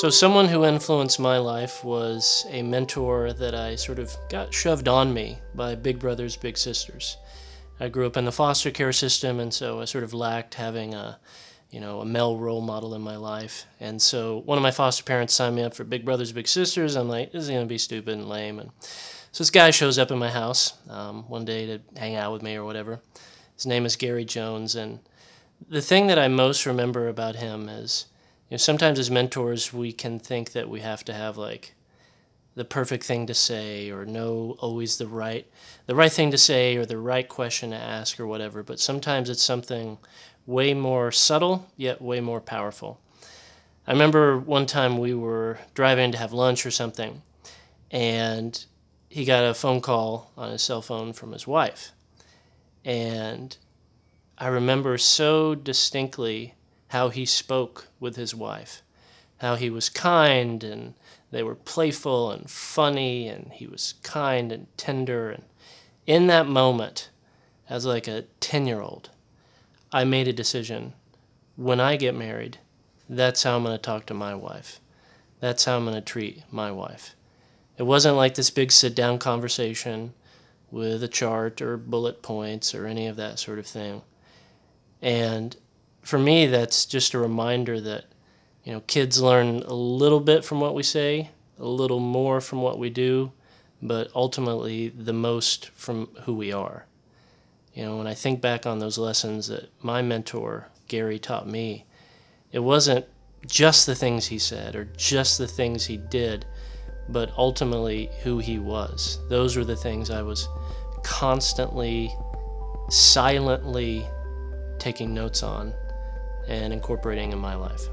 So someone who influenced my life was a mentor that I sort of got shoved on me by big brothers, big sisters. I grew up in the foster care system, and so I sort of lacked having a male role model in my life. And so one of my foster parents signed me up for Big Brothers Big Sisters. I'm like, this is going to be stupid and lame. And so this guy shows up in my house one day to hang out with me or whatever. His name is Gary Jones, and the thing that I most remember about him is, sometimes as mentors we can think that we have to have like the perfect thing to say or know always the right thing to say or the right question to ask or whatever, but sometimes it's something way more subtle yet way more powerful. I remember one time we were driving to have lunch or something, and he got a phone call on his cell phone from his wife, and I remember so distinctly how he spoke with his wife, how he was kind and they were playful and funny, and he was kind and tender. And in that moment, as like a 10-year-old, I made a decision. When I get married, that's how I'm going to talk to my wife. That's how I'm going to treat my wife. It wasn't like this big sit-down conversation with a chart or bullet points or any of that sort of thing. And for me, that's just a reminder that, kids learn a little bit from what we say, a little more from what we do, but ultimately the most from who we are. When I think back on those lessons that my mentor, Gary, taught me, it wasn't just the things he said or just the things he did, but ultimately who he was. Those were the things I was constantly, silently taking notes on and incorporating in my life.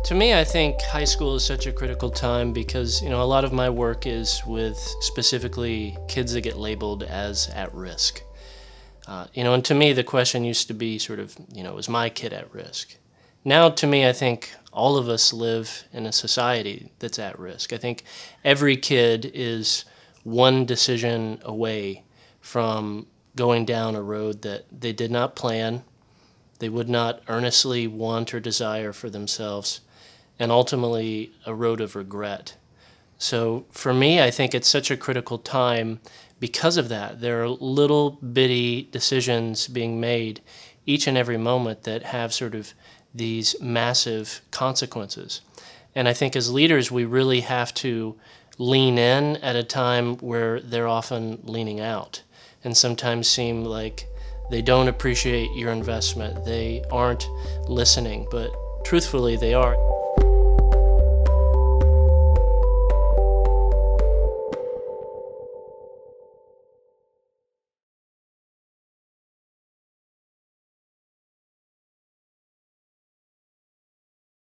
To me, I think high school is such a critical time because, a lot of my work is with specifically kids that get labeled as at risk. And to me, the question used to be sort of, is my kid at risk? Now, to me, I think all of us live in a society that's at risk. I think every kid is one decision away from going down a road that they did not plan, they would not earnestly want or desire for themselves, and ultimately a road of regret. So for me, I think it's such a critical time because of that. There are little bitty decisions being made each and every moment that have sort of these massive consequences. And I think as leaders, we really have to lean in at a time where they're often leaning out and sometimes seem like they don't appreciate your investment. They aren't listening, but truthfully, they are.